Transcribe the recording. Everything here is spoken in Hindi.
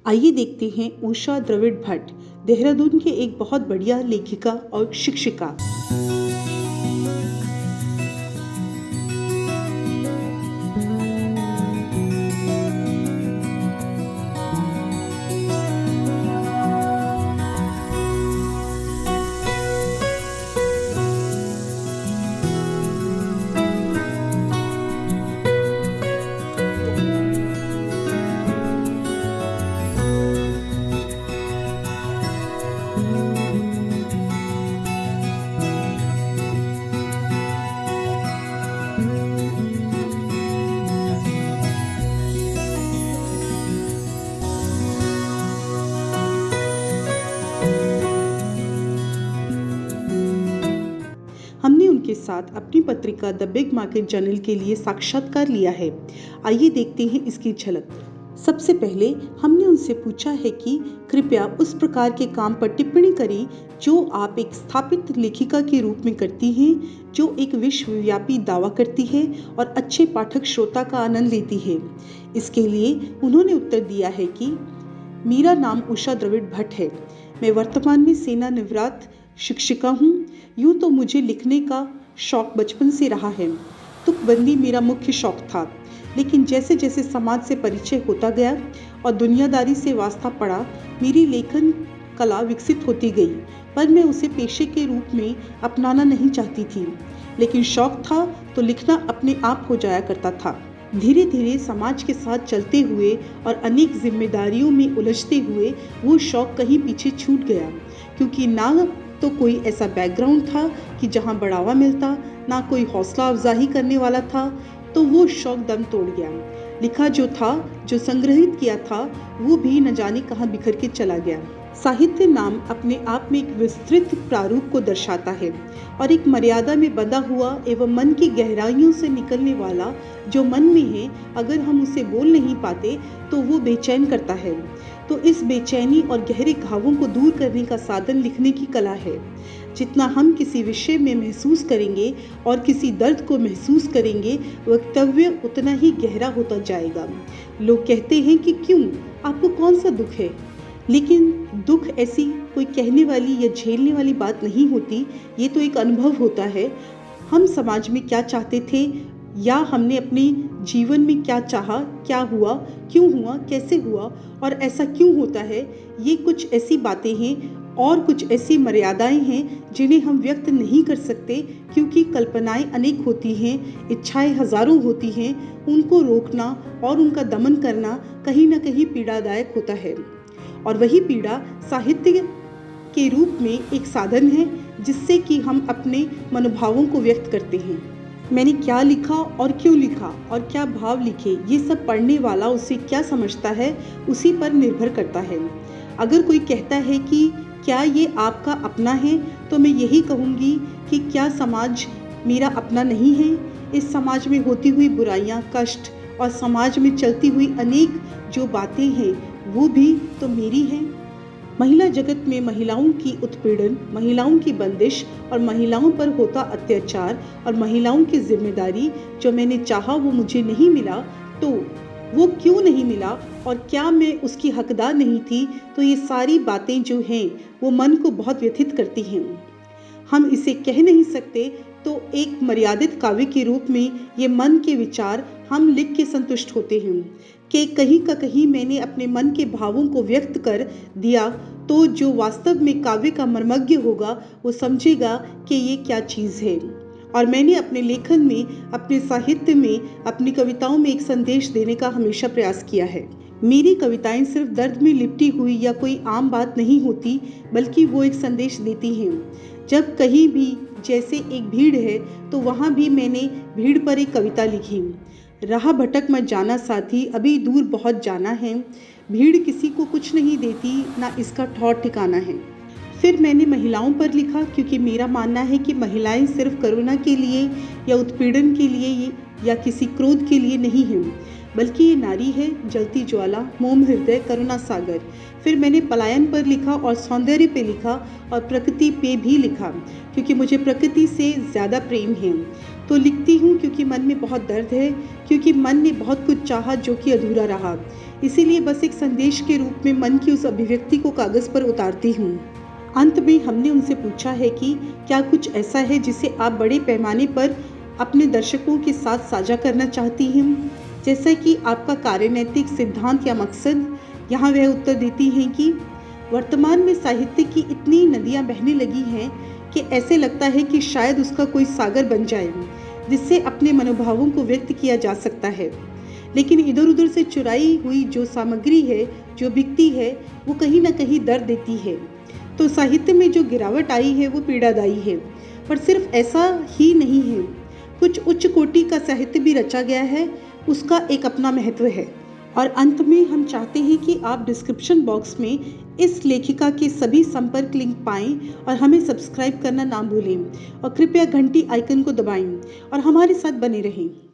आइए देखते हैं उषा द्रविड़ भट्ट, देहरादून के एक बहुत बढ़िया लेखिका और शिक्षिका। हमने उनके साथ अपनी पत्रिका द बिग मार्केट जर्नल के लिए साक्षात्कार लिया है। आइए देखते हैं इसकी झलक। सबसे पहले हमने उनसे पूछा है कि कृपया उस प्रकार के काम पर टिप्पणी करें जो आप एक स्थापित लेखिका के रूप में करती हैं, जो एक विश्वव्यापी दावा करती है और अच्छे पाठक श्रोता का आनंद लेती है। इसके लिए उन्होंने उत्तर दिया है कि मेरा नाम उषा द्रविड़ भट्ट है। मैं वर्तमान में सेवानिवृत्त शिक्षिका हूँ। यूँ तो मुझे लिखने का शौक बचपन से रहा है। तुकबंदी मेरा मुख्य शौक था, लेकिन जैसे जैसे समाज से परिचय होता गया और दुनियादारी से वास्ता पड़ा, मेरी लेखन कला विकसित होती गई। पर मैं उसे पेशे के रूप में अपनाना नहीं चाहती थी, लेकिन शौक था तो लिखना अपने आप हो जाया करता था। धीरे धीरे समाज के साथ चलते हुए और अनेक जिम्मेदारियों में उलझते हुए वो शौक कहीं पीछे छूट गया, क्योंकि ना तो कोई ऐसा बैकग्राउंड था कि जहाँ बढ़ावा मिलता, ना कोई हौसला अफजाई करने वाला था, तो वो शौक दम तोड़ गया। लिखा जो था, जो संग्रहित किया था, वो भी न जाने कहाँ बिखर के चला गया। साहित्य नाम अपने आप में एक विस्तृत प्रारूप को दर्शाता है और एक मर्यादा में बंधा हुआ एवं मन की गहराइयों से निकलने वाला जो मन में है, अगर हम उसे बोल नहीं पाते तो वो बेचैन करता है। तो इस बेचैनी और गहरे घावों को दूर करने का साधन लिखने की कला है। जितना हम किसी विषय में महसूस करेंगे और किसी दर्द को महसूस करेंगे, वक्तव्य उतना ही गहरा होता जाएगा। लोग कहते हैं कि क्यों, आपको कौन सा दुख है? लेकिन दुख ऐसी कोई कहने वाली या झेलने वाली बात नहीं होती, ये तो एक अनुभव होता है। हम समाज में क्या चाहते थे या हमने अपने जीवन में क्या चाहा, क्या हुआ, क्यों हुआ, कैसे हुआ और ऐसा क्यों होता है, ये कुछ ऐसी बातें हैं और कुछ ऐसी मर्यादाएं हैं जिन्हें हम व्यक्त नहीं कर सकते, क्योंकि कल्पनाएं अनेक होती हैं, इच्छाएं हजारों होती हैं। उनको रोकना और उनका दमन करना कहीं ना कहीं पीड़ादायक होता है, और वही पीड़ा साहित्य के रूप में एक साधन है जिससे कि हम अपने मनोभावों को व्यक्त करते हैं। मैंने क्या लिखा और क्यों लिखा और क्या भाव लिखे, ये सब पढ़ने वाला उसे क्या समझता है, उसी पर निर्भर करता है। अगर कोई कहता है कि क्या ये आपका अपना है, तो मैं यही कहूँगी कि क्या समाज मेरा अपना नहीं है? इस समाज में होती हुई बुराइयाँ, कष्ट और समाज में चलती हुई अनेक जो बातें हैं, वो भी तो मेरी हैं। महिला जगत में महिलाओं की उत्पीड़न, महिलाओं की बंदिश और महिलाओं पर होता अत्याचार और महिलाओं की जिम्मेदारी, जो मैंने चाहा वो मुझे नहीं मिला, तो वो क्यों नहीं मिला और क्या मैं उसकी हकदार नहीं थी? तो ये सारी बातें जो हैं वो मन को बहुत व्यथित करती हैं। हम इसे कह नहीं सकते, तो एक मर्यादित काव्य के रूप में ये मन के विचार हम लिख के संतुष्ट होते हैं कि कहीं का कहीं मैंने अपने मन के भावों को व्यक्त कर दिया, तो जो वास्तव में काव्य का मर्मज्ञ होगा वो समझेगा कि ये क्या चीज़ है। और मैंने अपने लेखन में, अपने साहित्य में, अपनी कविताओं में एक संदेश देने का हमेशा प्रयास किया है। मेरी कविताएं सिर्फ दर्द में लिपटी हुई या कोई आम बात नहीं होती, बल्कि वो एक संदेश देती हैं। जब कहीं भी जैसे एक भीड़ है, तो वहाँ भी मैंने भीड़ पर एक कविता लिखी। राह भटक मत जाना साथी, अभी दूर बहुत जाना है। भीड़ किसी को कुछ नहीं देती, ना इसका ठौर ठिकाना है। फिर मैंने महिलाओं पर लिखा, क्योंकि मेरा मानना है कि महिलाएं सिर्फ करुणा के लिए या उत्पीड़न के लिए या किसी क्रोध के लिए नहीं हैं, बल्कि ये नारी है, जलती ज्वाला, मोम हृदय, करुणा सागर। फिर मैंने पलायन पर लिखा और सौंदर्य पे लिखा और प्रकृति पे भी लिखा, क्योंकि मुझे प्रकृति से ज़्यादा प्रेम है। तो लिखती हूँ क्योंकि मन में बहुत दर्द है, क्योंकि मन ने बहुत कुछ चाहा जो कि अधूरा रहा। इसीलिए बस एक संदेश के रूप में मन की उस अभिव्यक्ति को कागज़ पर उतारती हूँ। अंत में हमने उनसे पूछा है कि क्या कुछ ऐसा है जिसे आप बड़े पैमाने पर अपने दर्शकों के साथ साझा करना चाहती हैं, जैसा कि आपका कार्यनैतिक सिद्धांत या मकसद। यहाँ वह उत्तर देती हैं कि वर्तमान में साहित्य की इतनी नदियाँ बहने लगी हैं कि ऐसे लगता है कि शायद उसका कोई सागर बन जाए जिससे अपने मनोभावों को व्यक्त किया जा सकता है। लेकिन इधर उधर से चुराई हुई जो सामग्री है, जो बिकती है, वो कहीं ना कहीं दर्द देती है। तो साहित्य में जो गिरावट आई है वो पीड़ादायी है। पर सिर्फ ऐसा ही नहीं है, कुछ उच्च कोटि का साहित्य भी रचा गया है, उसका एक अपना महत्व है। और अंत में हम चाहते हैं कि आप डिस्क्रिप्शन बॉक्स में इस लेखिका के सभी संपर्क लिंक पाएं और हमें सब्सक्राइब करना ना भूलें और कृपया घंटी आइकन को दबाएं और हमारे साथ बने रहें।